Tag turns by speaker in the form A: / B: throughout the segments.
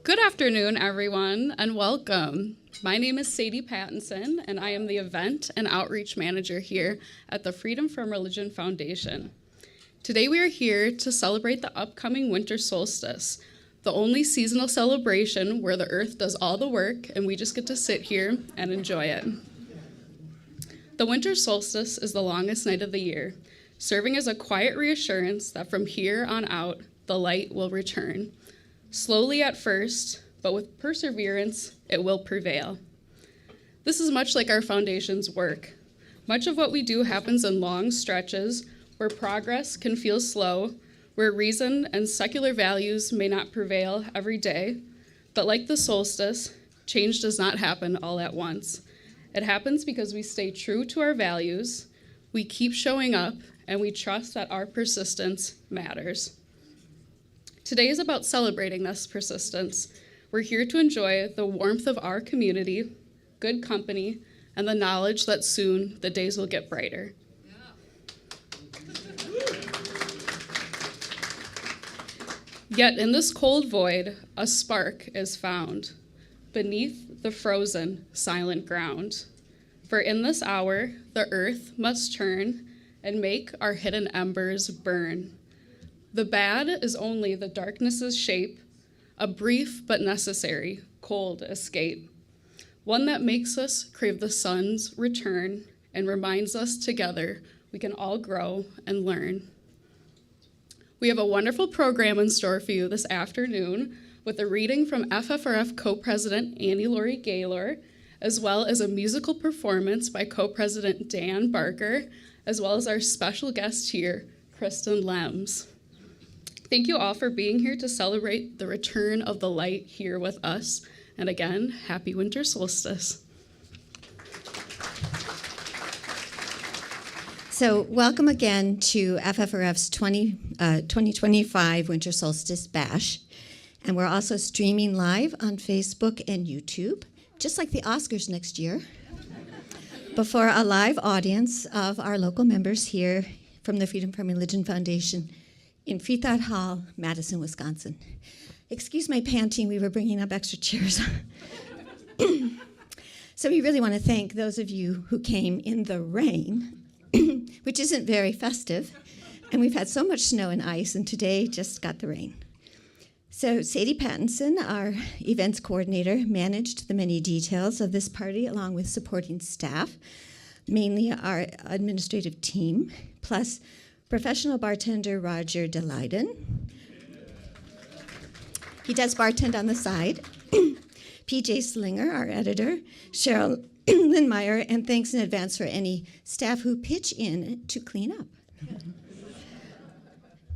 A: Good afternoon, everyone, and welcome. My name is Sadie Pattinson, and I am the Event and Outreach Manager here at the Freedom from Religion Foundation. Today we are here to celebrate the upcoming winter solstice, the only seasonal celebration where the earth does all the work and we just get to sit here and enjoy it. The winter solstice is the longest night of the year, serving as a quiet reassurance that from here on out, the light will return. Slowly at first, but with perseverance, it will prevail. This is much like our foundation's work. Much of what we do happens in long stretches where progress can feel slow, where reason and secular values may not prevail every day. But like the solstice, change does not happen all at once. It happens because we stay true to our values, we keep showing up, and we trust that our persistence matters. Today is about celebrating this persistence. We're here to enjoy the warmth of our community, good company, and the knowledge that soon the days will get brighter. Yet in this cold void, a spark is found beneath the frozen, silent ground. For in this hour, the earth must turn and make our hidden embers burn. The bad is only the darkness's shape, a brief but necessary cold escape, one that makes us crave the sun's return and reminds us together we can all grow and learn. We have a wonderful program in store for you this afternoon with a reading from FFRF co-president Laurie Gaylor, as well as a musical performance by co-president Dan Barker, as well as our special guest here, Kristin Lems. Thank you all for being here to celebrate the return of the light here with us. And again, happy winter solstice.
B: So welcome again to FFRF's 2025 Winter Solstice Bash. And we're also streaming live on Facebook and YouTube, just like the Oscars next year, before a live audience of our local members here from the Freedom from Religion Foundation in Freethought Hall, Madison, Wisconsin. Excuse my panting, we were bringing up extra chairs. So we really want to thank those of you who came in the rain, which isn't very festive, and we've had so much snow and ice, and today just got the rain. So Sadie Pattinson, our events coordinator, managed the many details of this party along with supporting staff, mainly our administrative team, plus professional bartender Roger DeLeyden. He does bartend on the side. PJ Slinger, our editor, Cheryl Lindmeyer, and thanks in advance for any staff who pitch in to clean up.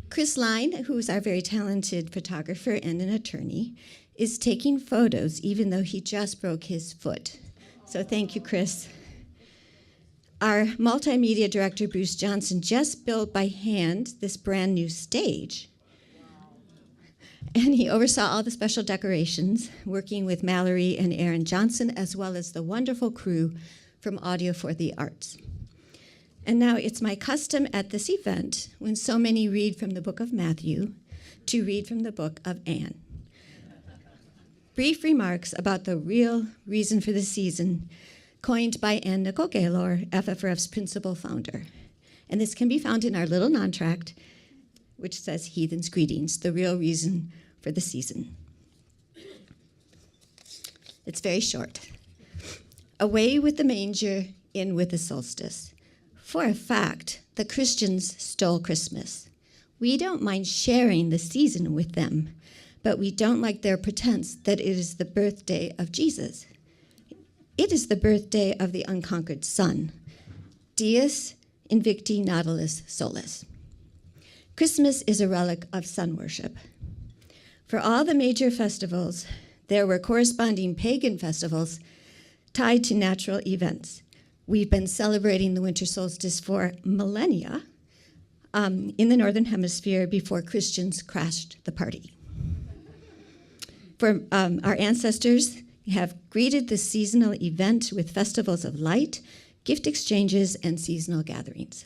B: Chris Line, who is our very talented photographer and an attorney, is taking photos even though he just broke his foot. So thank you, Chris. Our multimedia director, Bruce Johnson, just built by hand this brand new stage. And he oversaw all the special decorations, working with Mallory and Aaron Johnson, as well as the wonderful crew from Audio for the Arts. And now it's my custom at this event, when so many read from the book of Matthew, to read from the book of Anne. Brief remarks about the real reason for the season, coined by Anne Nicole Gaylor, FFRF's principal founder. And this can be found in our little non-tract, which says Heathen's Greetings, the real reason for the season. It's very short. Away with the manger, in with the solstice. For a fact, the Christians stole Christmas. We don't mind sharing the season with them, but we don't like their pretense that it is the birthday of Jesus. It is the birthday of the unconquered Sun. Dies invicti natalis solis. Christmas is a relic of sun worship. For all the major festivals, there were corresponding pagan festivals tied to natural events. We've been celebrating the winter solstice for millennia in the Northern Hemisphere before Christians crashed the party. For our ancestors have greeted this seasonal event with festivals of light, gift exchanges, and seasonal gatherings.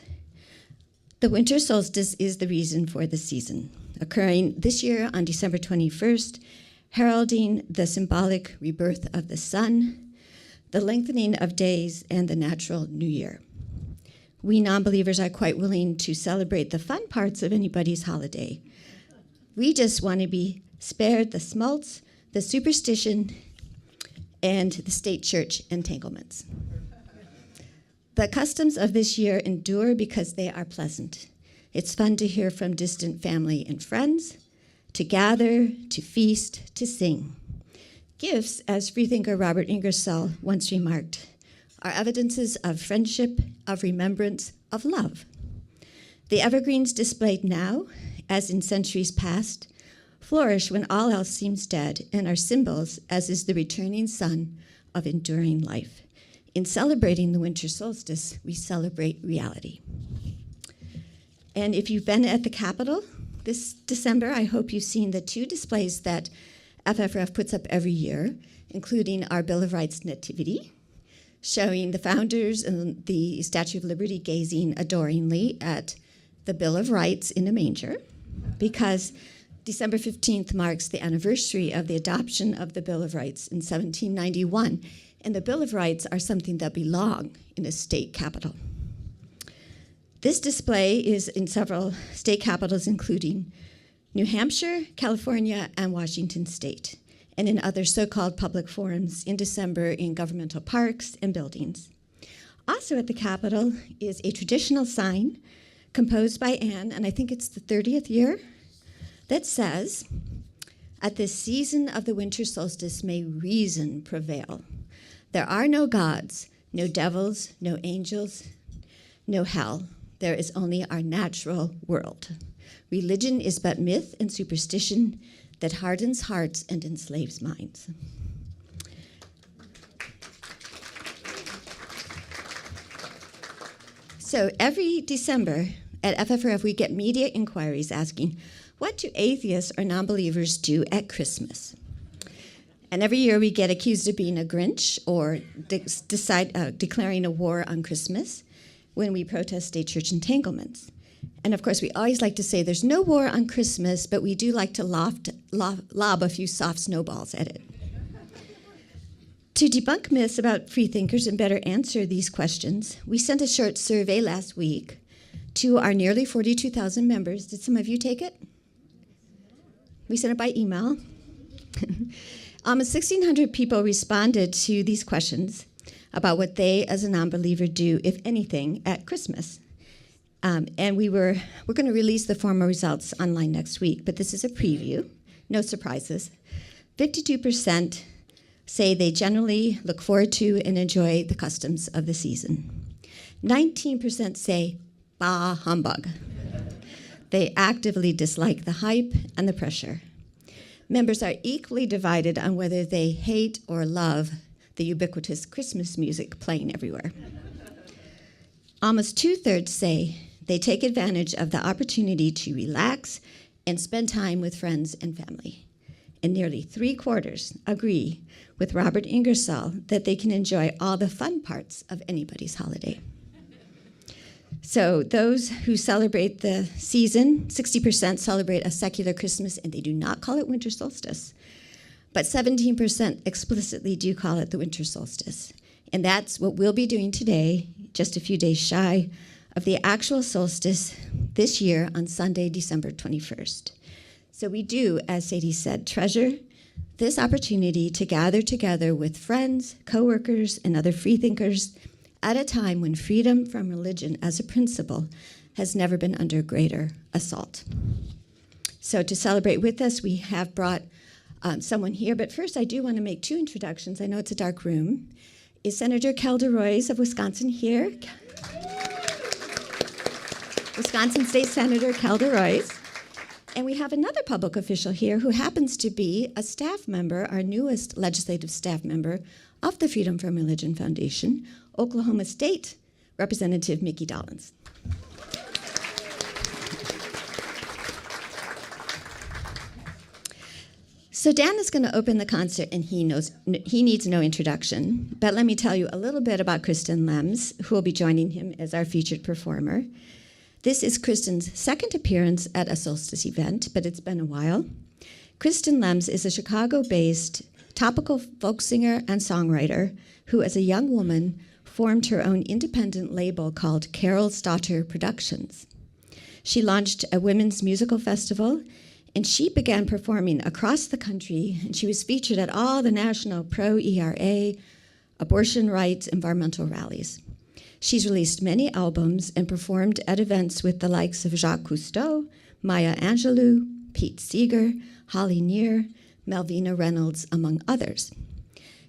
B: The winter solstice is the reason for the season, occurring this year on December 21st heralding the symbolic rebirth of the sun, the lengthening of days, and the natural new year. We non-believers are quite willing to celebrate the fun parts of anybody's holiday. We just want to be spared the smults, the superstition, and the state church entanglements. The customs of this year endure because they are pleasant. It's fun to hear from distant family and friends, to gather, to feast, to sing. Gifts, as freethinker Robert Ingersoll once remarked, are evidences of friendship, of remembrance, of love. The evergreens displayed now, as in centuries past, flourish when all else seems dead and are symbols, as is the returning sun, of enduring life. In celebrating the winter solstice, we celebrate reality. And if you've been at the Capitol this December, I hope you've seen the 2 displays that FFRF puts up every year, including our Bill of Rights nativity, showing the founders and the Statue of Liberty gazing adoringly at the Bill of Rights in a manger, because December 15th marks the anniversary of the adoption of the Bill of Rights in 1791, and the Bill of Rights are something that belong in a state capital. This display is in several state capitals, including New Hampshire, California, and Washington State, and in other so-called public forums in December in governmental parks and buildings. Also at the Capitol is a traditional sign composed by Anne, and I think it's the 30th year, that says, "At this season of the winter solstice may reason prevail. There are no gods, no devils, no angels, no hell. There is only our natural world. Religion is but myth and superstition that hardens hearts and enslaves minds." So every December at FFRF, we get media inquiries asking, what do atheists or non-believers do at Christmas? And every year we get accused of being a Grinch or declaring a war on Christmas when we protest state church entanglements. And of course, we always like to say there's no war on Christmas, but we do like to lob a few soft snowballs at it. To debunk myths about freethinkers and better answer these questions, we sent a short survey last week to our nearly 42,000 members. Did some of you take it? We sent it by email. Almost 1,600 people responded to these questions about what they, as a non-believer, do, if anything, at Christmas. And we're going to release the formal results online next week, but this is a preview, no surprises. 52% say they generally look forward to and enjoy the customs of the season. 19% say, bah, humbug. They actively dislike the hype and the pressure. Members are equally divided on whether they hate or love the ubiquitous Christmas music playing everywhere. Almost 2/3 say they take advantage of the opportunity to relax and spend time with friends and family. And nearly 3/4 agree with Robert Ingersoll that they can enjoy all the fun parts of anybody's holiday. So those who celebrate the season, 60% celebrate a secular Christmas, and they do not call it winter solstice. But 17% explicitly do call it the winter solstice. And that's what we'll be doing today, just a few days shy of the actual solstice this year on Sunday, December 21st. So we do, as Sadie said, treasure this opportunity to gather together with friends, coworkers, and other freethinkers at a time when freedom from religion as a principle has never been under greater assault. So to celebrate with us, we have brought someone here. But first, I do want to make 2 introductions. I know it's a dark room. Is Senator Calderoys of Wisconsin here? Wisconsin State Senator Calderoys. And we have another public official here who happens to be a staff member, our newest legislative staff member of the Freedom from Religion Foundation, Oklahoma State Representative Mickey Dollins. So Dan is going to open the concert, and he needs no introduction. But let me tell you a little bit about Kristin Lems, who will be joining him as our featured performer. This is Kristin's second appearance at a solstice event, but it's been a while. Kristin Lems is a Chicago-based topical folk singer and songwriter who, as a young woman, formed her own independent label called Carol's Daughter Productions. She launched a women's musical festival, and she began performing across the country, and she was featured at all the national pro-ERA, abortion rights, environmental rallies. She's released many albums and performed at events with the likes of Jacques Cousteau, Maya Angelou, Pete Seeger, Holly Near, Melvina Reynolds, among others.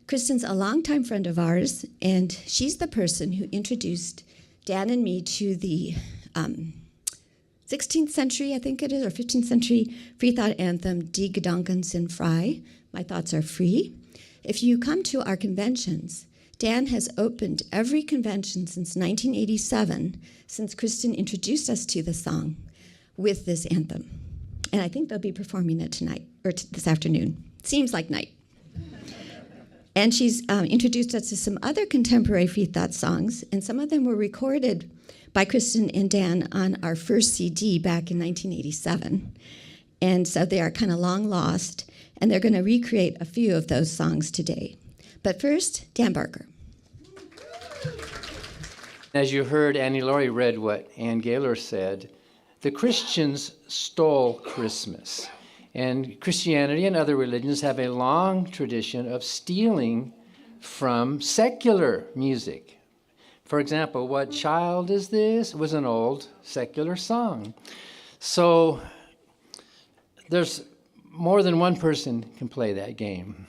B: Kristin's a longtime friend of ours, and she's the person who introduced Dan and me to the 16th century, I think it is, or 15th century free thought anthem, Die Gedanken sind frei, My Thoughts Are Free. If you come to our conventions, Dan has opened every convention since 1987, since Kristin introduced us to the song, with this anthem. And I think they'll be performing it tonight, or this afternoon. Seems like night. And she's introduced us to some other contemporary free thought songs, and some of them were recorded by Kristin and Dan on our first CD back in 1987. And so they are kind of long lost, and they're going to recreate a few of those songs today. But first, Dan Barker.
C: As you heard, Annie Laurie read what Ann Gaylor said. The Christians stole Christmas. And Christianity and other religions have a long tradition of stealing from secular music. For example, What Child Is This? Was an old secular song. So there's more than one person can play that game.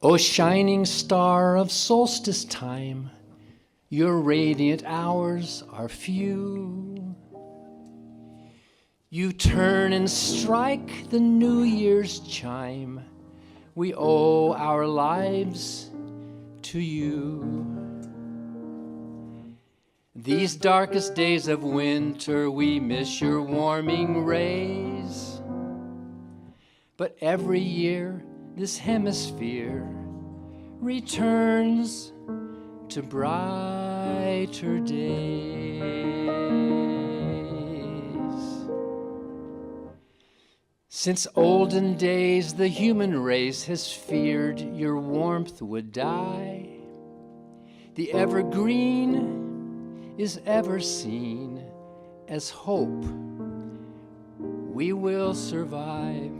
C: O shining star of solstice time, your radiant hours are few. You turn and strike the New Year's chime. We owe our lives to you. These darkest days of winter, we miss your warming rays. But every year, this hemisphere returns to brighter days. Since olden days, the human race has feared your warmth would die. The evergreen is ever seen as hope. We will survive.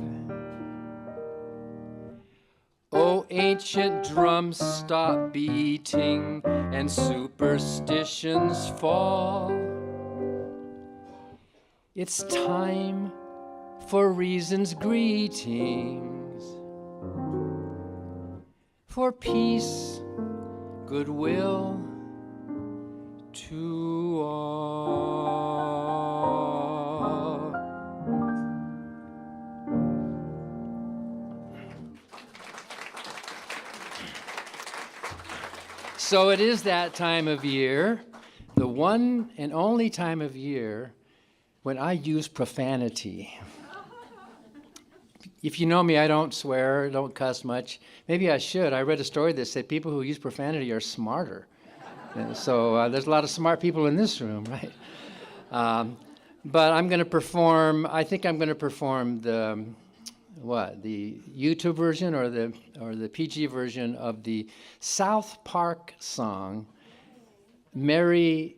C: Oh, ancient drums, stop beating and superstitions fall. It's time for reason's greetings, for peace, goodwill to all. So it is that time of year, the one and only time of year when I use profanity. If you know me, I don't swear, don't cuss much. Maybe I should. I read a story that said people who use profanity are smarter. And so there's a lot of smart people in this room, right? But I'm going to perform, I think I'm going to perform the YouTube version or the PG version of the South Park song, Merry,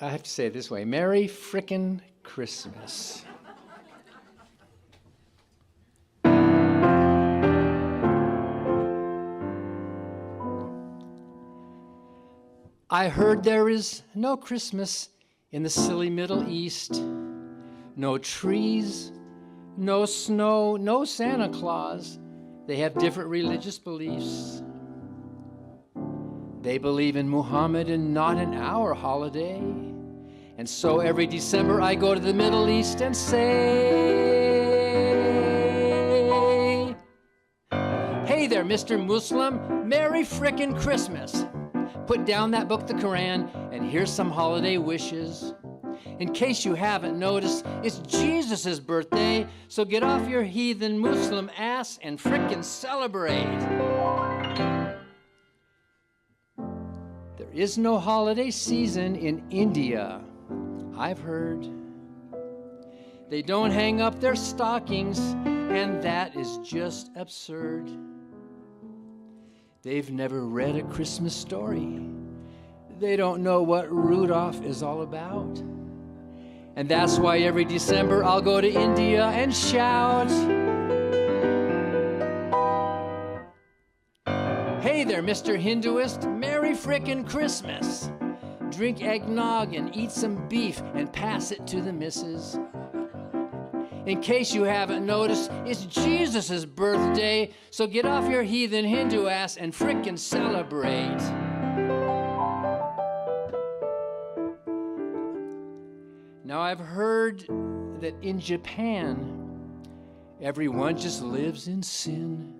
C: I have to say it this way, Merry Frickin' Christmas. I heard there is no Christmas in the silly Middle East, no trees, no snow, no Santa Claus. They have different religious beliefs. They believe in Muhammad and not in our holiday. And so every December I go to the Middle East and say, hey there, Mr. Muslim, Merry frickin' Christmas. Put down that book, the Quran, and here's some holiday wishes. In case you haven't noticed, it's Jesus' birthday, so get off your heathen Muslim ass and frickin' celebrate. There is no holiday season in India, I've heard. They don't hang up their stockings, and that is just absurd. They've never read a Christmas story. They don't know what Rudolph is all about. And that's why every December I'll go to India and shout, "Hey there, Mr. Hinduist, Merry frickin' Christmas. Drink eggnog and eat some beef and pass it to the missus. In case you haven't noticed, it's Jesus' birthday, so get off your heathen Hindu ass and frickin' celebrate." Now I've heard that in Japan, everyone just lives in sin.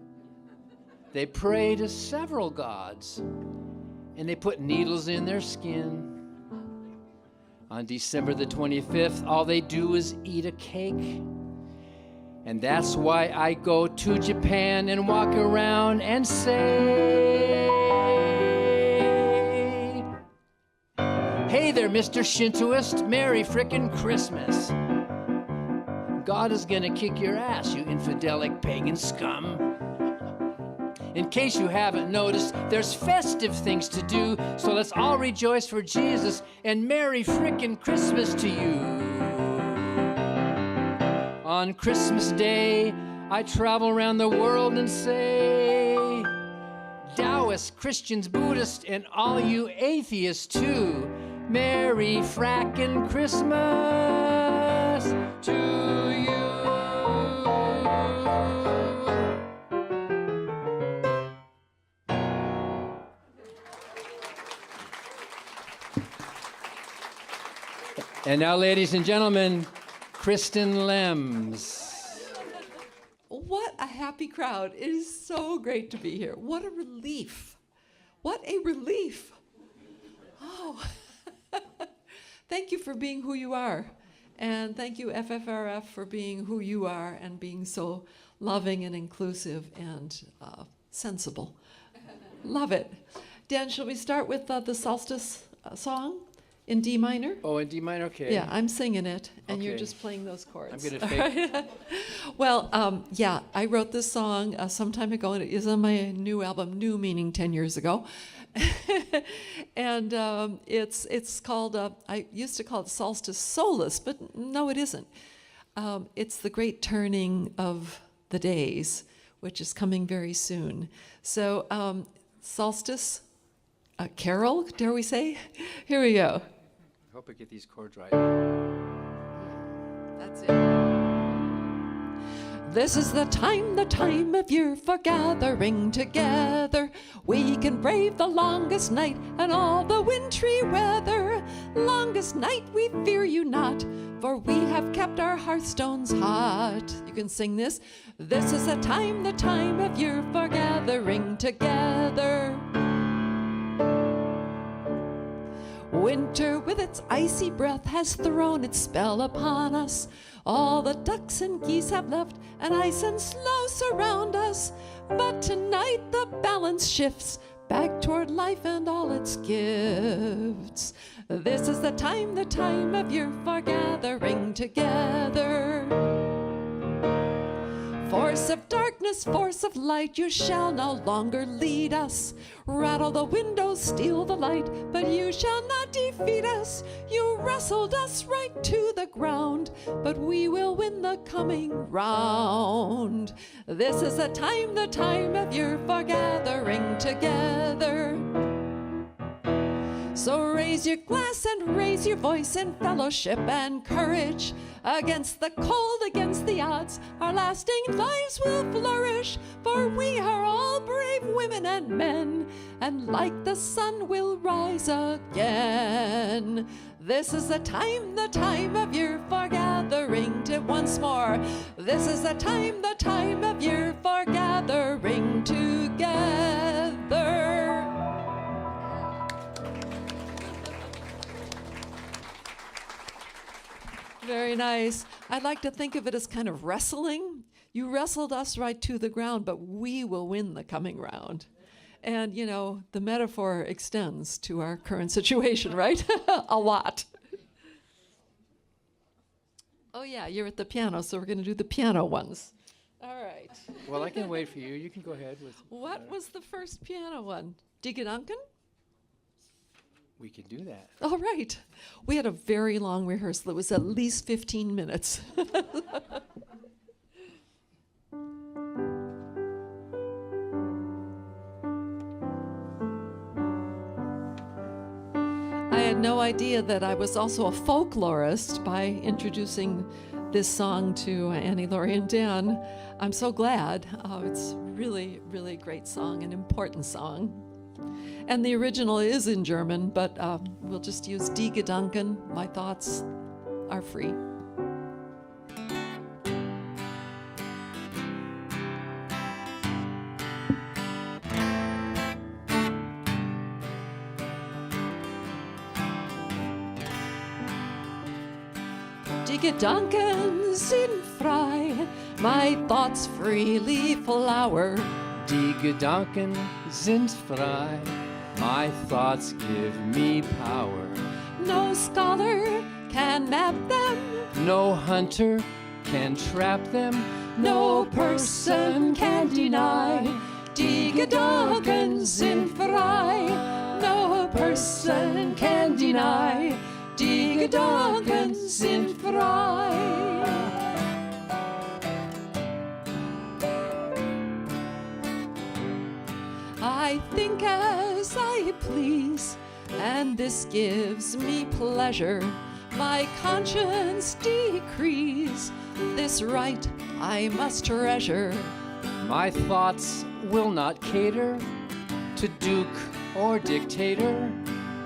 C: They pray to several gods, and they put needles in their skin. On December the 25th, all they do is eat a cake. And that's why I go to Japan and walk around and say, "Hey there, Mr. Shintoist, Merry frickin' Christmas. God is gonna kick your ass, you infidelic pagan scum." In case you haven't noticed, there's festive things to do, so let's all rejoice for Jesus and Merry frickin' Christmas to you. On Christmas Day, I travel around the world and say, Taoists, Christians, Buddhists, and all you atheists too, Merry frackin' Christmas to you. And now, ladies and gentlemen, Kristin Lems.
D: What a happy crowd. It is so great to be here. What a relief. What a relief. Oh, thank you for being who you are. And thank you, FFRF, for being who you are and being so loving and inclusive and sensible. Love it. Dan, shall we start with the Solstice Song? In D minor?
C: Oh, in D minor, okay.
D: Yeah, I'm singing it, and you're
C: Okay.
D: just playing those chords.
C: I'm going to fake.
D: Well, yeah, I wrote this song some time ago, and it is on my new album, new meaning 10 years ago. And it's called, I used to call it Solstice Solace, but no, it isn't. It's the great turning of the days, which is coming very soon. So, Solstice, Carol, dare we say? Here we go.
C: I hope I get these chords right.
D: That's it. This is the time of year for gathering together. We can brave the longest night and all the wintry weather. Longest night we fear you not, for we have kept our hearthstones hot. You can sing this. This is the time of year for gathering together. Winter with its icy breath has thrown its spell upon us. All the ducks and geese have left, and ice and snow surround us. But tonight the balance shifts back toward life and all its gifts. This is the time of year for gathering together. Force of darkness, force of light, you shall no longer lead us. Rattle the windows, steal the light, but you shall not defeat us. You wrestled us right to the ground, but we will win the coming round. This is the time of year for gathering together. So raise your glass and raise your voice in fellowship and courage. Against the cold, against the odds, our lasting lives will flourish. For we are all brave women and men, and like the sun will rise again. This is the time of year for gathering to once more. This is the time of year for gathering together. nice. I'd like to think of it as kind of wrestling. You wrestled us right to the ground, but we will win the coming round. And, you know, the metaphor extends to our current situation, right? A lot. Oh, yeah, you're at the piano, so we're going to do the piano ones. All right.
C: Well, I can wait for you. You can go ahead with...
D: What was the first piano one? Gedanken?
C: We can do that.
D: All right. We had a very long rehearsal. It was at least 15 minutes. I had no idea that I was also a folklorist by introducing this song to Annie, Laurie, and Dan. I'm so glad. It's really, really great song, an important song. And the original is in German, but we'll just use Die Gedanken. My thoughts are free. Die Gedanken sind frei, my thoughts freely flower.
C: Die Gedanken sind frei, my thoughts give me power.
D: No scholar can map them,
C: No hunter can trap them,
D: no person can deny. Die Gedanken sind frei, no person can deny. Die Gedanken sind frei. I think as I please, and this gives me pleasure. My conscience decrees, this right I must treasure.
C: My thoughts will not cater to duke or dictator.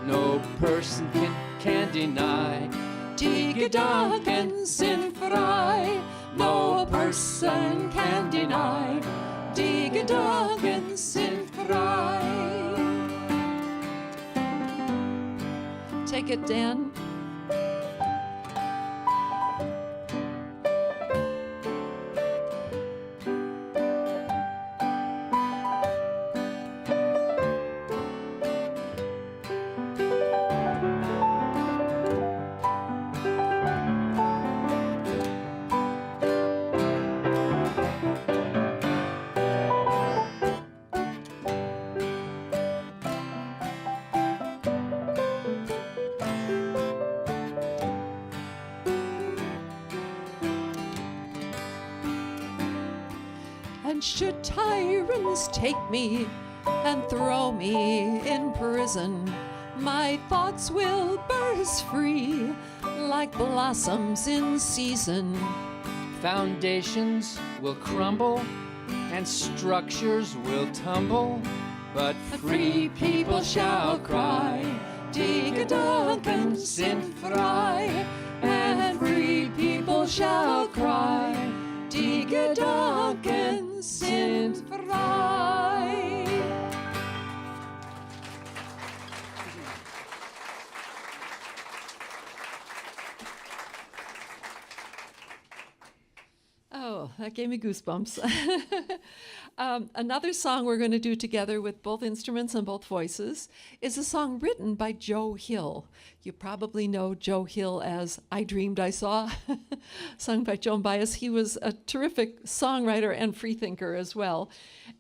C: No person can deny.
D: Die Gedanken sind frei, no person can deny. Die Gedanken sind frei. Take it, Dan. And should tyrants take me and throw me in prison, my thoughts will burst free like blossoms in season.
C: Foundations will crumble and structures will tumble, but free people shall cry. Die Gedanken sind frei, and free people shall cry. Die Gedanken sind frei. Oh, that gave me goosebumps. Another song we're going to do together with both instruments and both voices is a song written by Joe Hill. You probably know Joe Hill as I Dreamed I Saw, sung by Joan Baez. He was a terrific songwriter and freethinker as well.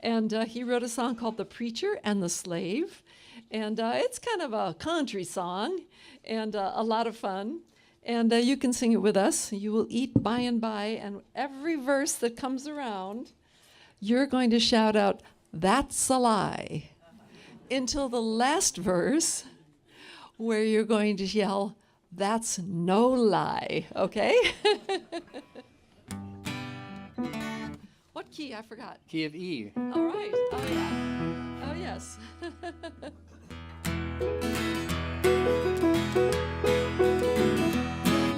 C: And he wrote a song called The Preacher and the Slave. And it's kind of a country song and a lot of fun. And you can sing it with us. You will eat by and by, and every verse that comes around, you're going to shout out, "That's a lie," until the last verse, where you're going to yell, "That's no lie," okay? What key? I forgot. Key of E.
D: All right. Oh, yeah. Oh, yes.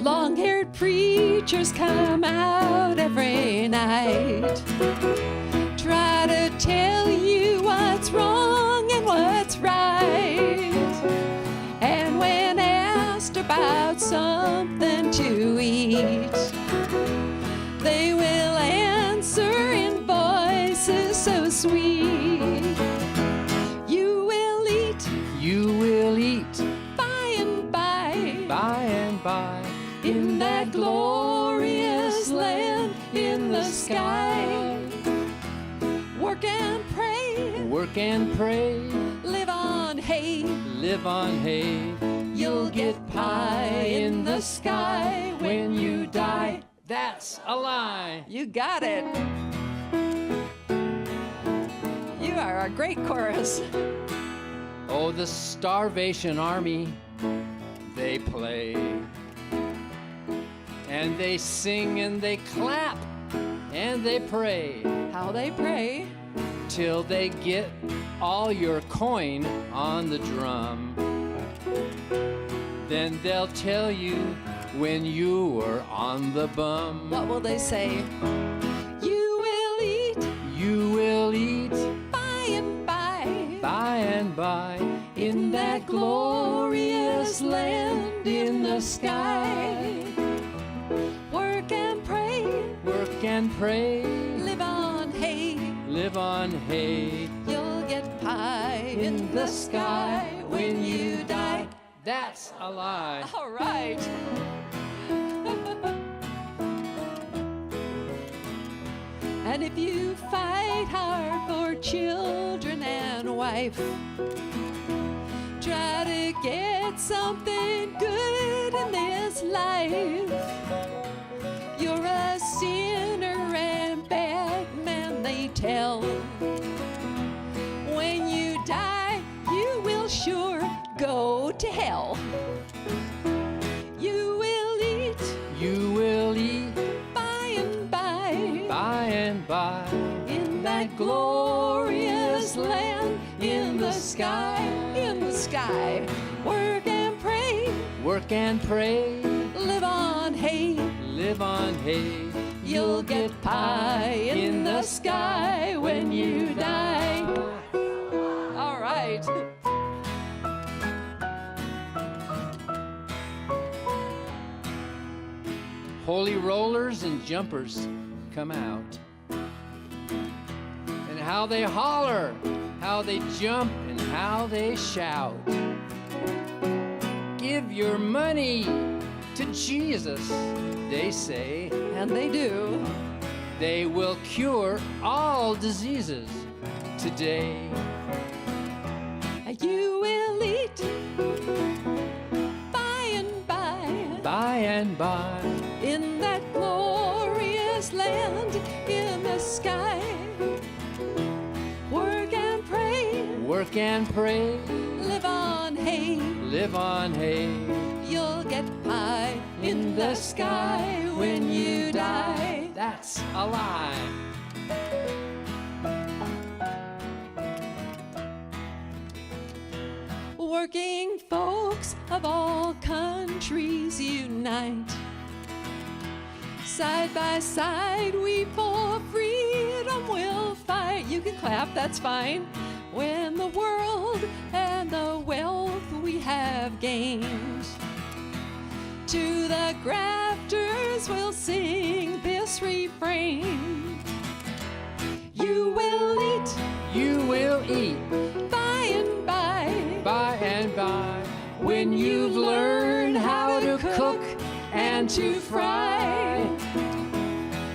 D: Long-haired preachers come out every night, try to tell you what's wrong and what's right. And when asked about something to eat, in that glorious land in the sky. Work and pray,
C: Work and pray,
D: live on hay,
C: live on hay.
D: you'll get pie in the sky when you die.
C: That's a lie.
D: You got it. You are a great chorus.
C: Oh, the Starvation Army, they play. And they sing and they clap and they pray
D: How they pray.
C: till they get all your coin on the drum. Then they'll tell you when you were on the bum.
D: What will they say? You will eat
C: You will eat
D: by and by,
C: by and by
D: in that glorious land in the sky. Work and pray,
C: work and pray,
D: live on hay,
C: live on hay.
D: you'll get pie in the sky when you die.
C: That's a lie.
D: All right. And if you fight hard for children and wife, try to get something good in this life. You're a sinner and bad man, they tell. When you die, you will sure go to hell. You will eat
C: You will eat
D: by and by,
C: by and by
D: in that glorious land in the sky, in the sky. Work and pray,
C: work and pray,
D: live on hay,
C: live on hay.
D: you'll get pie in the sky when you die. All right.
C: Holy rollers and jumpers come out. And how they holler, how they jump, and how they shout. Give your money to Jesus, they say.
D: And they do.
C: They will cure all diseases today.
D: You will eat by and
C: By and by,
D: in that glorious land in the sky. Work and pray,
C: work and pray,
D: live on hay,
C: live on hay.
D: you'll get pie in the sky when you die.
C: That's a lie.
D: Working folks of all countries unite. Side by side we for freedom will fight. You can clap, that's fine. When the world and the wealth we have gained, to the grafters we'll sing this refrain. You will eat
C: You will eat
D: by and by,
C: by and by when you've learned how to cook and to fry.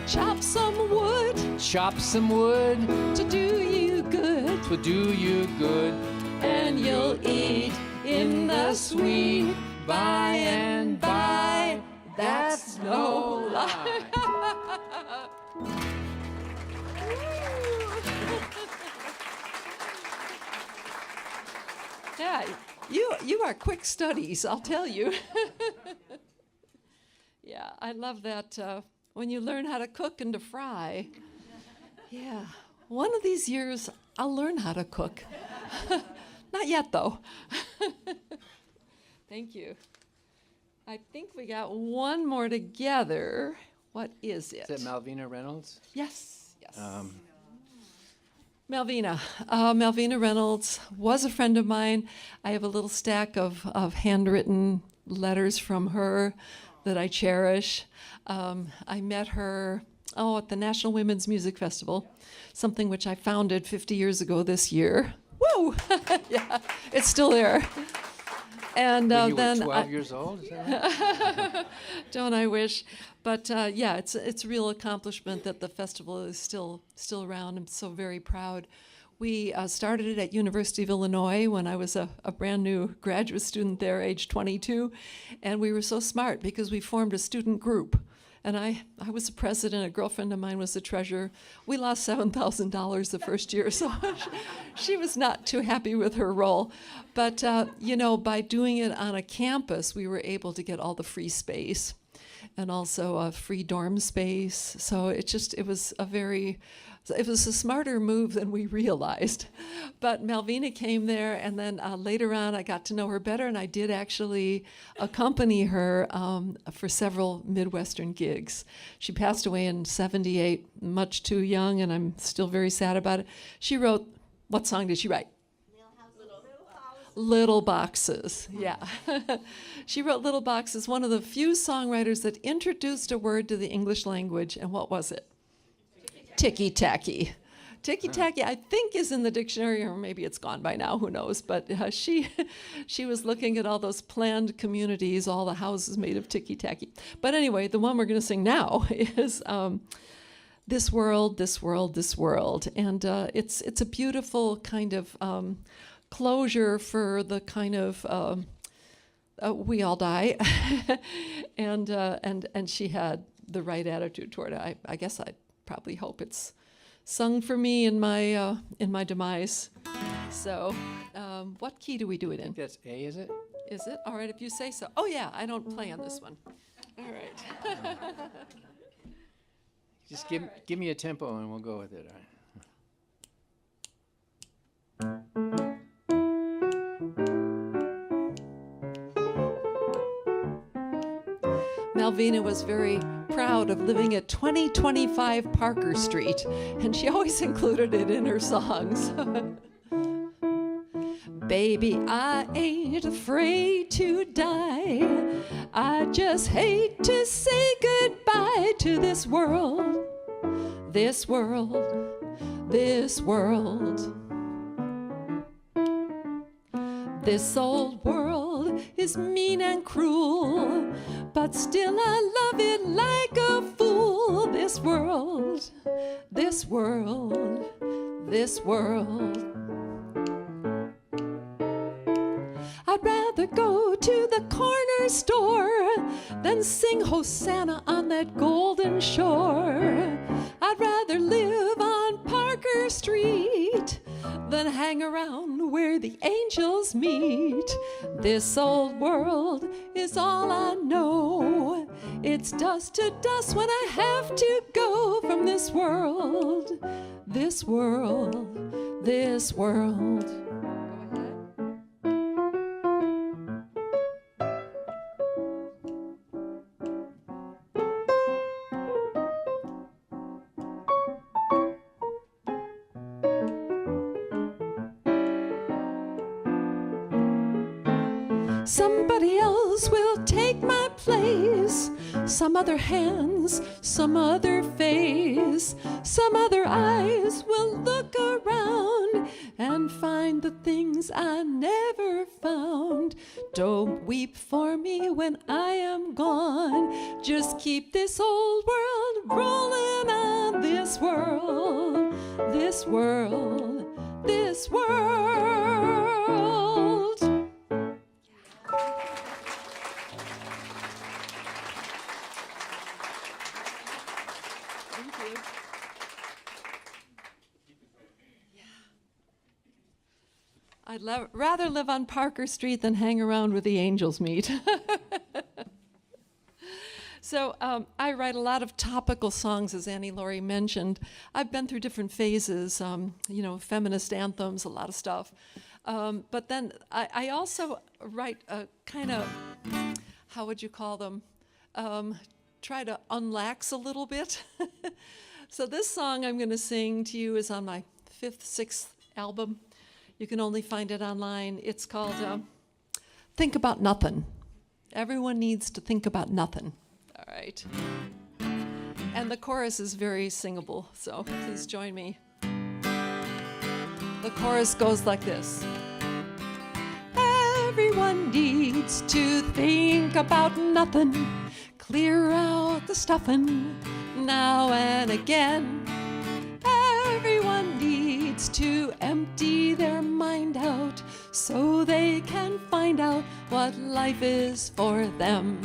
D: Chop some wood
C: Chop some wood
D: to do you good,
C: to do you good,
D: and you'll eat in the sweet by and by. That's no lie. Yeah, you are quick studies, I'll tell you. Yeah, I love that when you learn how to cook and to fry. Yeah, one of these years I'll learn how to cook. Not yet, though. Thank you. I think we got one more together. What is it?
C: Is it Malvina Reynolds?
D: Yes, yes. Malvina. Malvina Reynolds was a friend of mine. I have a little stack of handwritten letters from her that I cherish. I met her at the National Women's Music Festival, something which I founded 50 years ago this year. Woo! Yeah, it's still there. And
C: When you
D: then
C: were 12 years old, is that right?
D: don't I wish? But yeah, it's a real accomplishment that the festival is still around. I'm so very proud. We started it at University of Illinois when I was a brand new graduate student there, age 22, and we were so smart because we formed a student group. And I was the president, a girlfriend of mine was the treasurer. We lost $7,000 the first year, so she was not too happy with her role. But, by doing it on a campus, we were able to get all the free space and also a free dorm space. So it was a smarter move than we realized. But Malvina came there, and then later on I got to know her better, and I did actually accompany her for several Midwestern gigs. She passed away in '78, much too young, and I'm still very sad about it. She wrote, what song did she write? Little Boxes, yeah. She wrote Little Boxes, one of the few songwriters that introduced a word to the English language, and what was it? Ticky-tacky. Ticky-tacky, I think, is in the dictionary, or maybe it's gone by now, who knows. But she was looking at all those planned communities, all the houses made of ticky-tacky. But anyway, the one we're going to sing now is This World, This World, This World. And it's a beautiful kind of closure for the kind of, we all die. and she had the right attitude toward it. I guess I'd probably hope it's sung for me in my demise. So, what key do we do it in?
C: That's A, is it?
D: Is it? All right, if you say so. Oh yeah, I don't play on this one. All right.
C: Just give me a tempo and we'll go with it. All right.
D: Malvina was very proud of living at 2025 Parker Street, and she always included it in her songs. Baby, I ain't afraid to die. I just hate to say goodbye to this world, this world, this world. This old world is mean and cruel, but still I love it like a fool. This world, this world, this world. I'd rather go to the corner store than sing Hosanna on that golden shore. I'd rather live on Parker Street than hang around where the angels meet. This old world is all I know. It's dust to dust when I have to go from this world, this world, this world. Somebody else will take my place. Some other hands, some other face, some other eyes will look around and find the things I never found. Don't weep for me when I am gone. Just keep this old world rolling on. This world, this world, this world. I'd rather live on Parker Street than hang around where the angels meet. So I write a lot of topical songs, as Annie Laurie mentioned. I've been through different phases, feminist anthems, a lot of stuff. But then I also write a kind of, how would you call them? Try to unlax a little bit. So this song I'm going to sing to you is on my 5th, 6th album. You can only find it online. It's called Think About Nothing. Everyone needs to think about nothing. All right. And the chorus is very singable, so please join me. The chorus goes like this. Everyone needs to think about nothing. Clear out the stuffing now and again. Everyone needs to empty their mind out so they can find out what life is for them.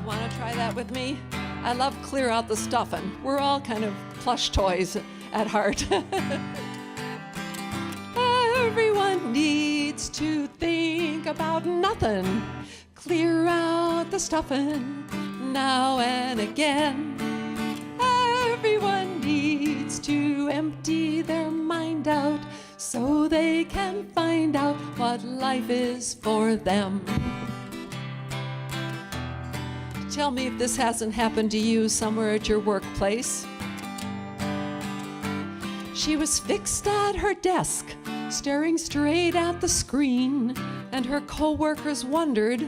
D: Want to try that with me? I love clear out the stuffing. We're all kind of plush toys at heart. Everyone needs to think about nothing. Clear out the stuffing now and again. Everyone needs to empty their mind out so they can find out what life is for them. Tell me if this hasn't happened to you somewhere at your workplace. She was fixed at her desk, staring straight at the screen, and her co-workers wondered,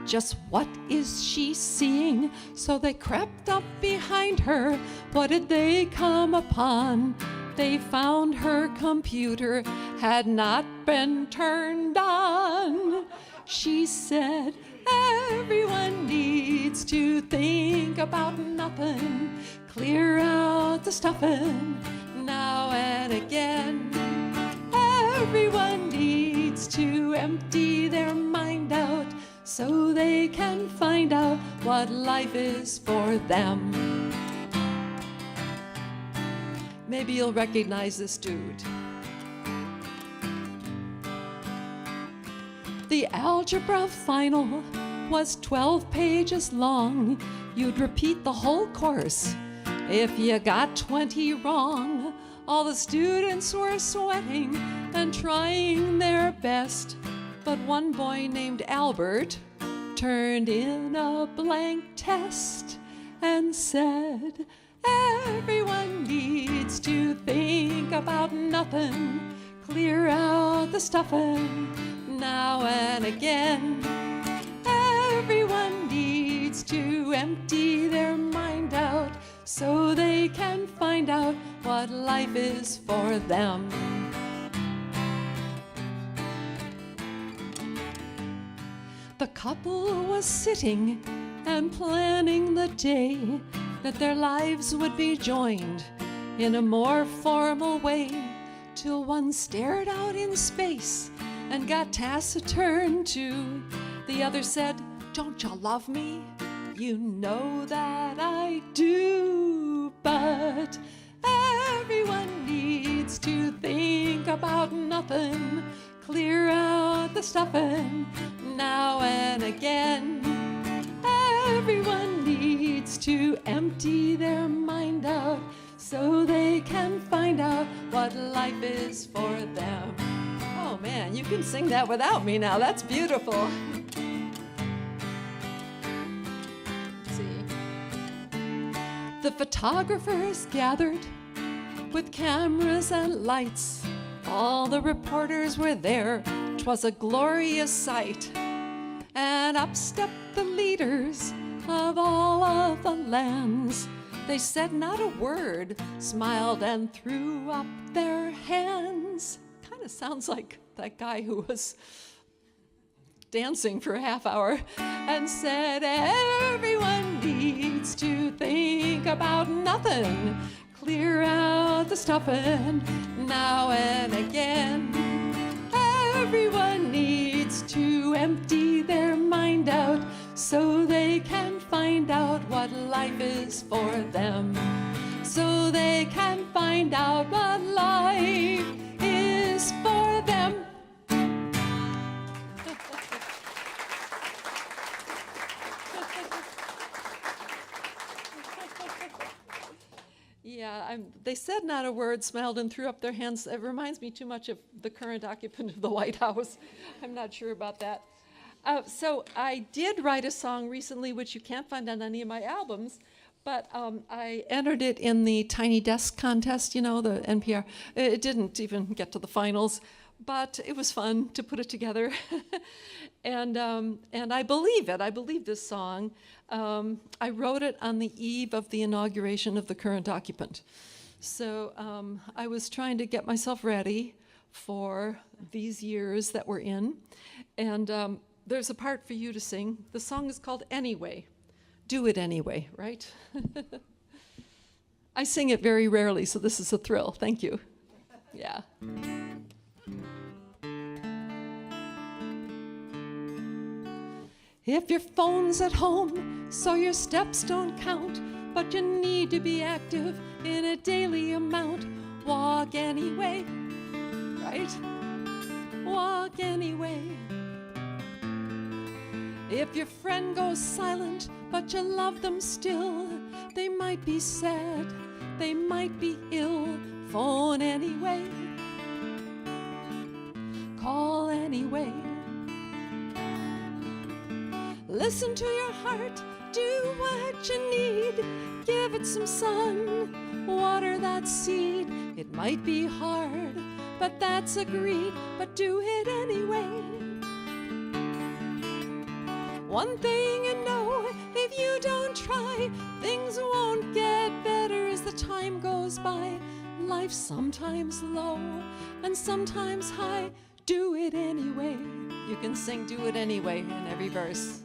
D: just what is she seeing? So they crept up behind her. What did they come upon? They found her computer had not been turned on. She said, everyone needs to think about nothing. Clear out the stuffing now and again. Everyone needs to empty their mind out so they can find out what life is for them. Maybe you'll recognize this dude. The algebra final was 12 pages long. You'd repeat the whole course if you got 20 wrong. All the students were sweating and trying their best, but one boy named Albert turned in a blank test and said, everyone needs to think about nothing. Clear out the stuffing now and again. Everyone needs to empty their mind out so they can find out what life is for them. The couple was sitting and planning the day that their lives would be joined in a more formal way, till one stared out in space and got taciturn too. The other said, don't you love me? You know that I do, but everyone needs to think about nothing. Clear out the stuffing now and again. Everyone needs to empty their mind out so they can find out what life is for them. Oh man, you can sing that without me now. That's beautiful. The photographers gathered with cameras and lights. All the reporters were there. 'Twas a glorious sight. And up stepped the leaders of all of the lands. They said not a word, smiled and threw up their hands. Kind of sounds like that guy who was dancing for a half hour and said, everyone needs to think about nothing. Clear out the stuffing now and again. Everyone needs to empty their mind out so they can find out what life is for them. So they can find out what life is for them. Yeah, they said not a word, smiled and threw up their hands. It reminds me too much of the current occupant of the White House. I'm not sure about that. So I did write a song recently, which you can't find on any of my albums, but I entered it in the Tiny Desk contest, you know, the NPR. It didn't even get to the finals, but it was fun to put it together. And I believe it. I believe this song. I wrote it on the eve of the inauguration of the current occupant. So I was trying to get myself ready for these years that we're in. And there's a part for you to sing. The song is called Anyway. Do it anyway, right? I sing it very rarely, so this is a thrill. Thank you. Yeah. If your phone's at home, so your steps don't count, but you need to be active in a daily amount, walk anyway, right? Walk anyway. If your friend goes silent, but you love them still, they might be sad, they might be ill, phone anyway, call anyway. Listen to your heart, do what you need, give it some sun, water that seed. It might be hard, but that's agreed, but do it anyway. One thing you know, if you don't try, things won't get better as the time goes by. Life's sometimes low and sometimes high, do it anyway. You can sing do it anyway in every verse.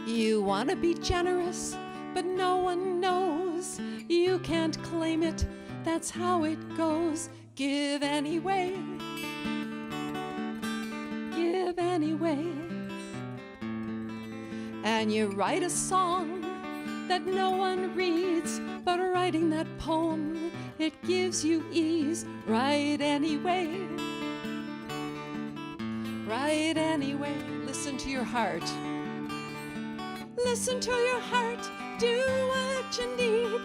D: You want to be generous, but no one knows. You can't claim it, that's how it goes. Give anyway. Give anyway. And you write a song that no one reads, but writing that poem, it gives you ease. Write anyway. Write anyway. Listen to your heart. Listen to your heart, do what you need,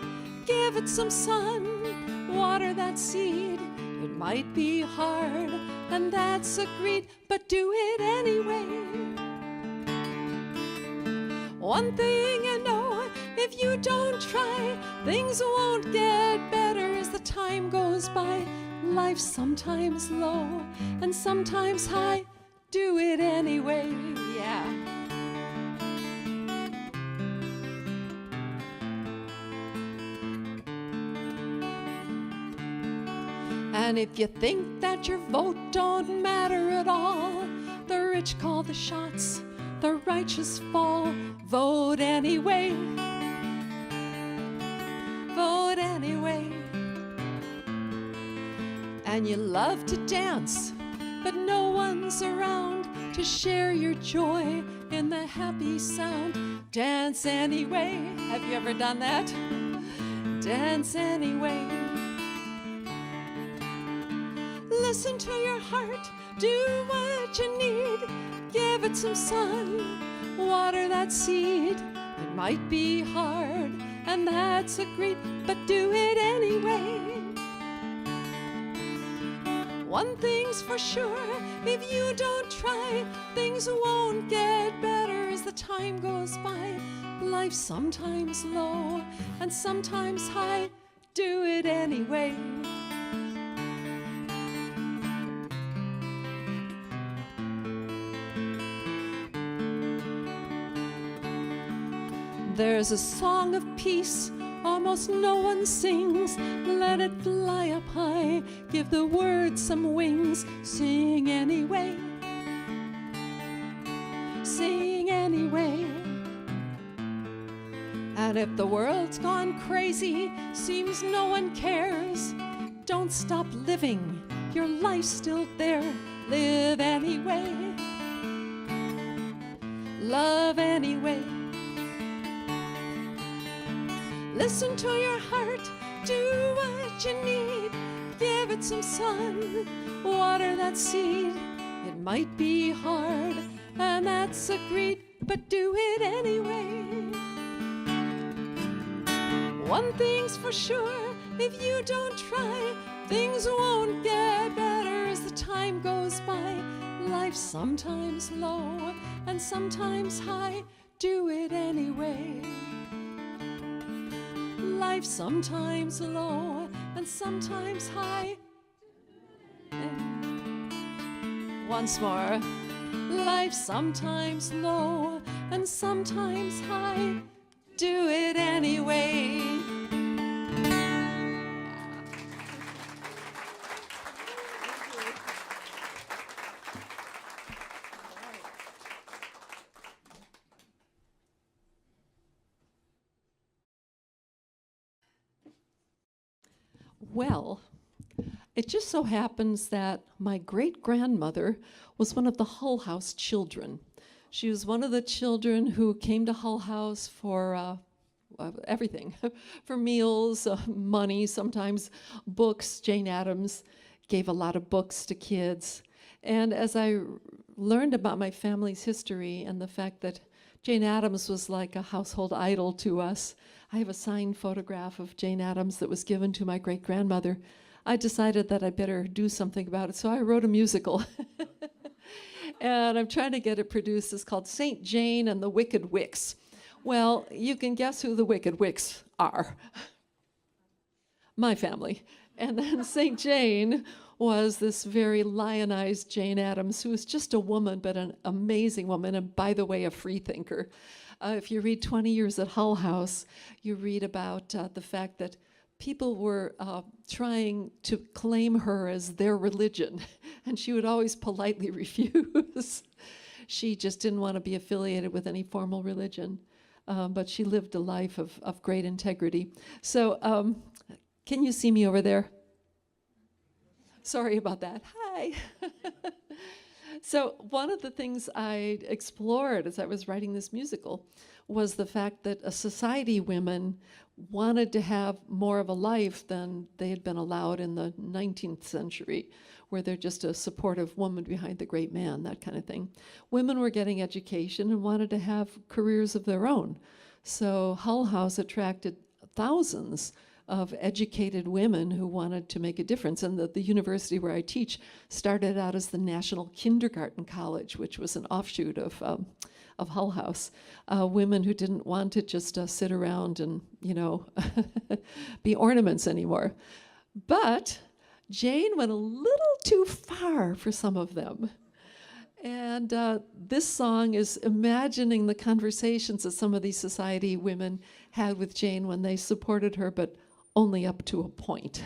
D: give it some sun, water that seed. It might be hard, and that's agreed, but do it anyway. One thing you know, if you don't try, things won't get better as the time goes by. Life's sometimes low and sometimes high, do it anyway, yeah. And if you think that your vote don't matter at all, the rich call the shots, the righteous fall. Vote anyway. Vote anyway. And you love to dance, but no one's around to share your joy in the happy sound. Dance anyway. Have you ever done that? Dance anyway. Listen to your heart, do what you need, give it some sun, water that seed. It might be hard, and that's agreed, but do it anyway. One thing's for sure, if you don't try, things won't get better as the time goes by. Life's sometimes low and sometimes high, do it anyway. There's a song of peace almost no one sings. Let it fly up high, give the words some wings. Sing anyway. Sing anyway. And if the world's gone crazy, seems no one cares, don't stop living, your life's still there. Live anyway. Love anyway. Listen to your heart, do what you need, give it some sun, water that seed. It might be hard, and that's agreed, but do it anyway. One thing's for sure, if you don't try, things won't get better as the time goes by. Life's sometimes low and sometimes high, do it anyway. Life's sometimes low and sometimes high. Once more. Life's sometimes low and sometimes high. do it anyway. Well, it just so happens that my great-grandmother was one of the Hull House children. She was one of the children who came to Hull House for everything, for meals, money, sometimes books. Jane Addams gave a lot of books to kids. And as I learned about my family's history and the fact that Jane Addams was like a household idol to us, I have a signed photograph of Jane Addams that was given to my great-grandmother. I decided that I better do something about it, so I wrote a musical. And I'm trying to get it produced. It's called St. Jane and the Wicked Wicks. Well, you can guess who the Wicked Wicks are. My family. And then St. Jane was this very lionized Jane Addams, who was just a woman, but an amazing woman, and by the way, a free thinker. If you read 20 Years at Hull House, you read about the fact that people were trying to claim her as their religion, and she would always politely refuse. She just didn't want to be affiliated with any formal religion, but she lived a life of great integrity. So can you see me over there? Sorry about that. Hi. So one of the things I explored as I was writing this musical was the fact that society women wanted to have more of a life than they had been allowed in the 19th century, where they're just a supportive woman behind the great man, that kind of thing. Women were getting education and wanted to have careers of their own. So Hull House attracted thousands of educated women who wanted to make a difference. And the university where I teach started out as the National Kindergarten College, which was an offshoot of Hull House. Women who didn't want to just sit around and, be ornaments anymore. But Jane went a little too far for some of them. And this song is imagining the conversations that some of these society women had with Jane when they supported her, but only up to a point.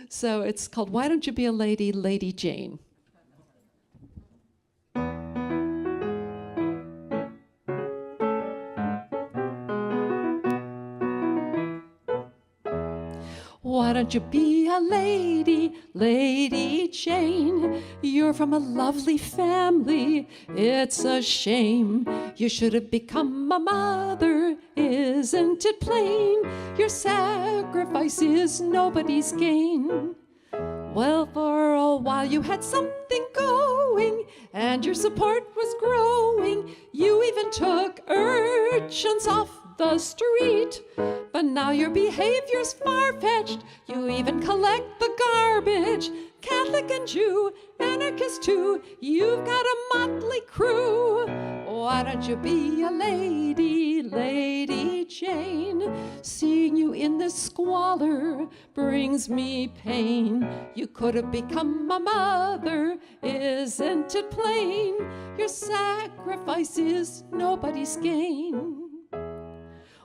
D: So it's called Why Don't You Be a Lady, Lady Jane. Why don't you be a lady, Lady Jane? You're from a lovely family, it's a shame. You should have become a mother, isn't it plain? Your sacrifice is nobody's gain. Well, for a while you had something going, and your support was growing. You even took urchins off the street, but now your behavior's far-fetched. You even collect the garbage. Catholic and Jew, anarchist too, you've got a motley crew. Why don't you be a lady, Lady Jane? Seeing you in this squalor brings me pain. You could have become a mother, isn't it plain? Your sacrifice is nobody's gain.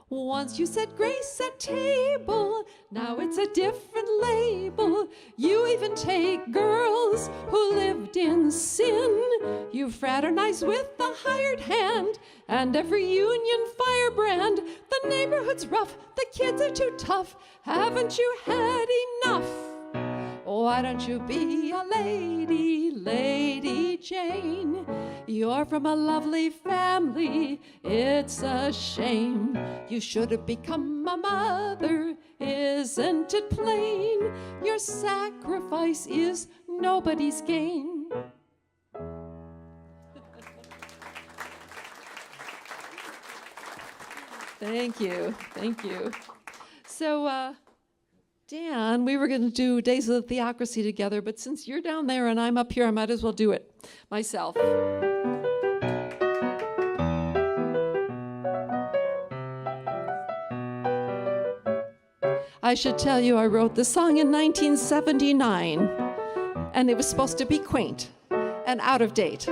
D: Once you said grace at table, now it's a different label. You even take girls who lived in sin. You fraternize with the hired hand and every union firebrand. The neighborhood's rough, the kids are too tough. Haven't you had enough? Why don't you be a lady, Lady Jane? You're from a lovely family, it's a shame. You should have become a mother, isn't it plain? Your sacrifice is nobody's gain. Thank you, thank you. So, Dan, we were going to do Days of the Theocracy together, but since you're down there and I'm up here, I might as well do it myself. I should tell you I wrote this song in 1979, and it was supposed to be quaint and out of date.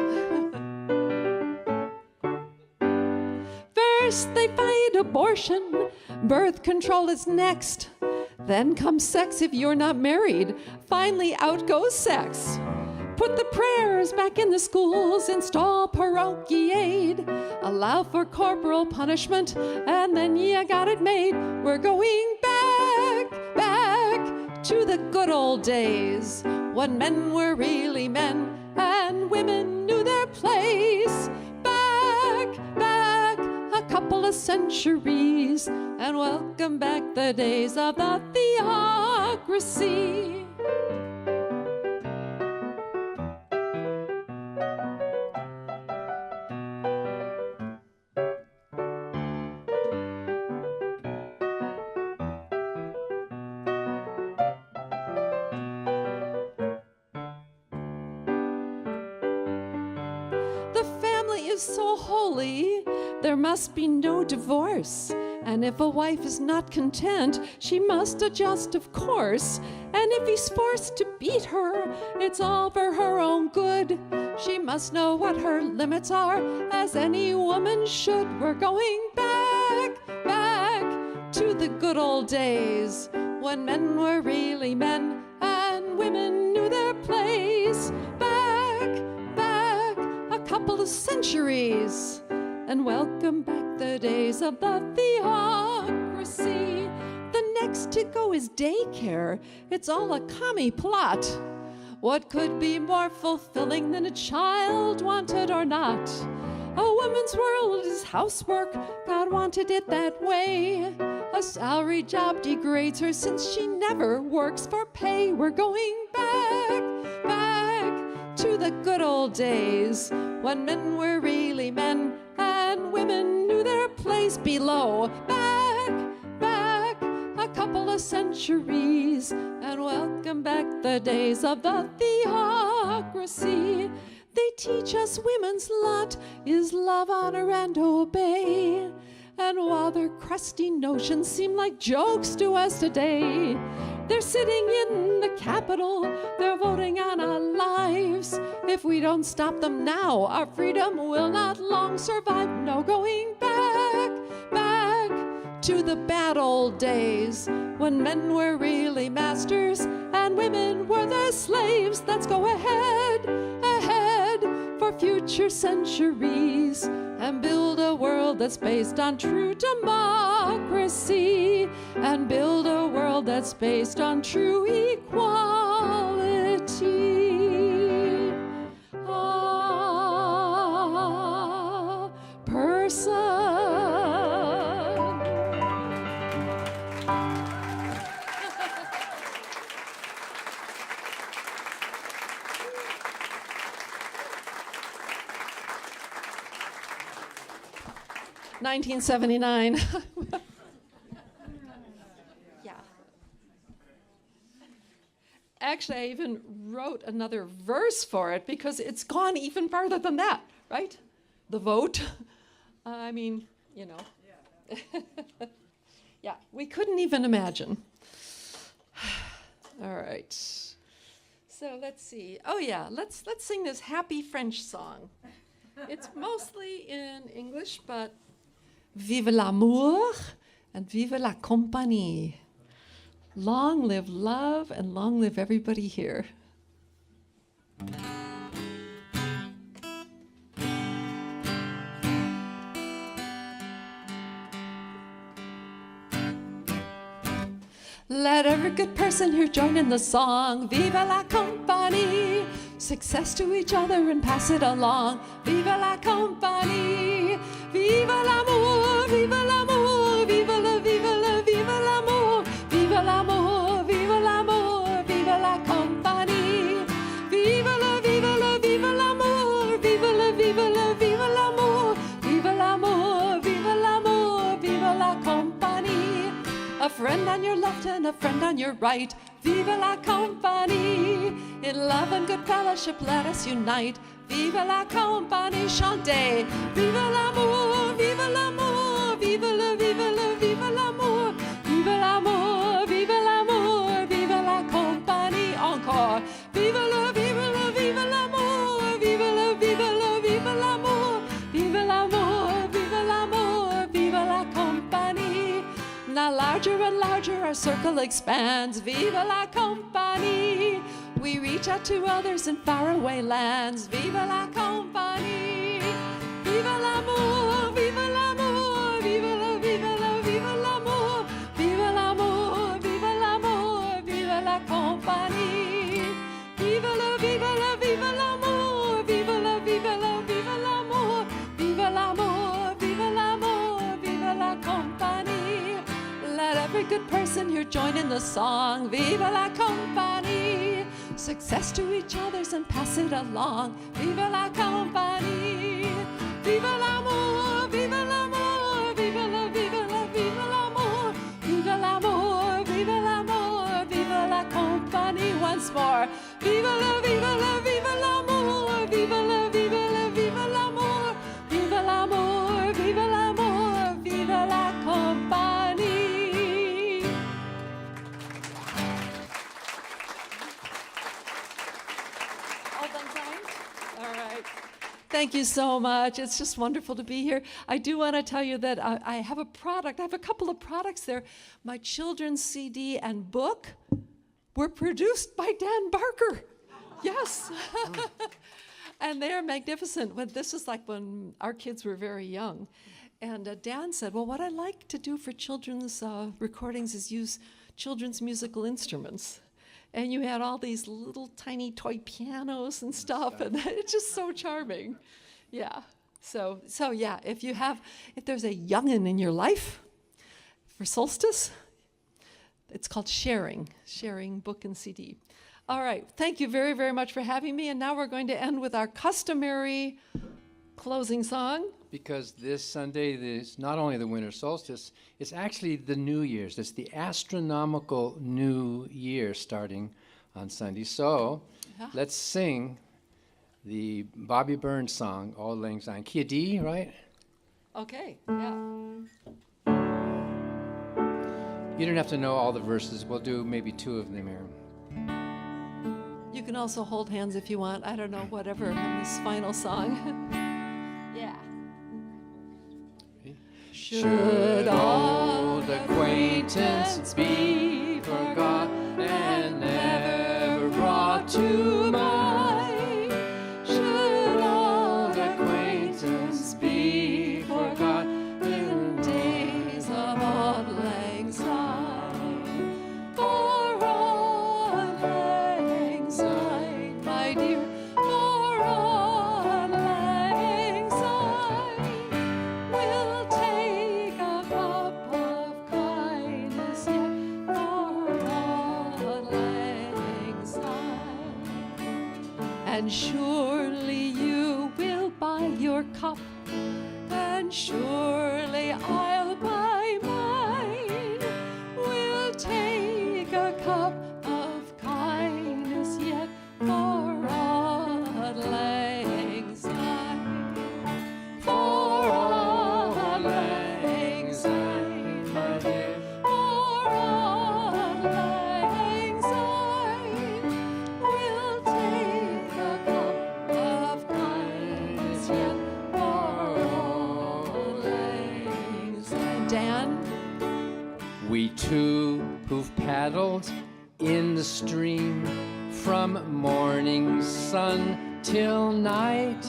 D: First they fight a abortion. Birth control is next. Then comes sex if you're not married. Finally, out goes sex. Put the prayers back in the schools, install parochial aid, allow for corporal punishment, and then you got it made. We're going back to the good old days when men were really men and women knew their place. Back a couple of centuries, and welcome back the days of the theocracy. So holy, there must be no divorce. And if a wife is not content, she must adjust, of course. And if he's forced to beat her, it's all for her own good. She must know what her limits are, as any woman should. We're going back to the good old days when men were really men and women knew their place. Couple of centuries, and welcome back the days of the theocracy. The next to go is daycare. It's all a commie plot. What could be more fulfilling than a child, wanted or not? A woman's world is housework. God wanted it that way. A salary job degrades her since she never works for pay. We're going back to the good old days when men were really men and women knew their place below. Back a couple of centuries, and welcome back the days of the theocracy. They teach us women's lot is love, honor, and obey. And while their crusty notions seem like jokes to us today, they're sitting in the Capitol, they're voting on our lives. If we don't stop them now, our freedom will not long survive. No, going back to the bad old days when men were really masters and women were their slaves. Let's go ahead for future centuries and build a world that's based on true democracy, and build a world that's based on true equality. Person. $1979. Yeah. Actually, I even wrote another verse for it because it's gone even farther than that, right? The vote. I mean, you know. Yeah, we couldn't even imagine. All right. So let's see. Oh yeah, let's sing this happy French song. It's mostly in English, but Vive l'amour and vive la compagnie. Long live love and long live everybody here. Let every good person here join in the song. Vive la compagnie. Success to each other and pass it along. Vive la compagnie. Vive l'amour, vive l'amour, vive la, vive la, vive l'amour, vive l'amour, vive l'amour, vive la compagnie. Vive la, vive la, vive l'amour, vive la, vive la, vive l'amour, vive l'amour, vive l'amour, vive la compagnie. A friend on your left and a friend on your right. Vive la compagnie. In love and good fellowship let us unite. Vive la compagnie, chantez. Vive l'amour, vive l'amour, vive la, vive la, vive l'amour, vive l'amour, vive l'amour, vive la compagnie. Encore. Vive la, vive la, vive l'amour, vive la, vive la, vive l'amour, vive l'amour, vive l'amour, vive la compagnie. circle expands. Vive la Compagnie. We reach out to others in faraway lands. Vive la Compagnie. Vive l'amour, vive l'amour, vive la, vive la, vive l'amour, vive l'amour, vive l'amour, vive la Compagnie. Vive la, vive la, vive l'amour, vive la, vive la, vive l'amour, vive l'amour, vive l'amour, vive la Compagnie. Let every good person here join in the song. Vive la Compagnie. Success to each other's and pass it along. Vive la Compagnie. Vive l'amour, vive l'amour, vive la, vive la, vive l'amour, vive l'amour, vive l'amour, vive la Compagnie. Once more. Vive la, vive la, vive l'amour, vive la, vive la, vive l'amour, vive l'amour, vive l'amour, vive la Compagnie. All done signed? All right. Thank you so much. It's just wonderful to be here. I do want to tell you that I have a product. I have a couple of products there. My children's CD and book were produced by Dan Barker. Yes. And they're magnificent. This is like when our kids were very young. And Dan said, well, what I like to do for children's recordings is use children's musical instruments. And you had all these little tiny toy pianos and stuff, and it's just so charming. Yeah. So yeah, if there's a youngin' in your life for Solstice, it's called sharing book and CD. All right, thank you very, very much for having me, and now we're going to end with our customary closing song.
C: Because this Sunday is not only the winter solstice, it's actually the New Year's. It's the astronomical New Year starting on Sunday. So let's sing the Bobby Burns song, Auld Lang Syne. Key D, right?
D: Okay, yeah.
C: You don't have to know all the verses. We'll do maybe 2 of them here.
D: You can also hold hands if you want. I don't know, whatever, on this final song. Yeah.
C: Should old acquaintance be forgot and never brought to mind? Should old acquaintance be forgot in days of Auld Lang Syne? For Auld Lang Syne, my dear, for Auld Lang Syne, we'll take a cup of kindness yet for Auld Lang Syne. And surely you will buy your cup, and surely I'll buy mine. We'll take a cup of kindness yet for Auld Lang Syne. For Auld Lang Syne, my dear. For Auld Lang Syne, we'll take a cup of kindness yet for Auld Lang Syne. Dan? We two who've paddled in the stream from morning sun till night,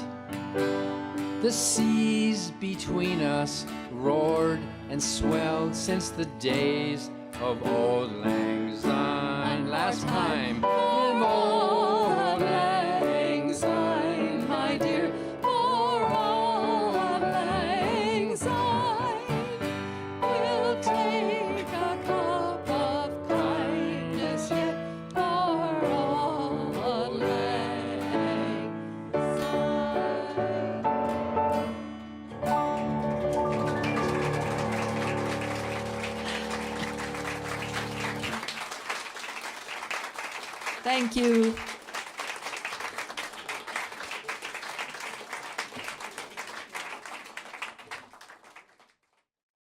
C: the seas between us roared and swelled since the days of Auld Lang Syne. Last time, in Auld Lang Syne, my dear, for Auld Lang Syne, we'll take a cup of kindness yet for Auld Lang Syne. Thank you.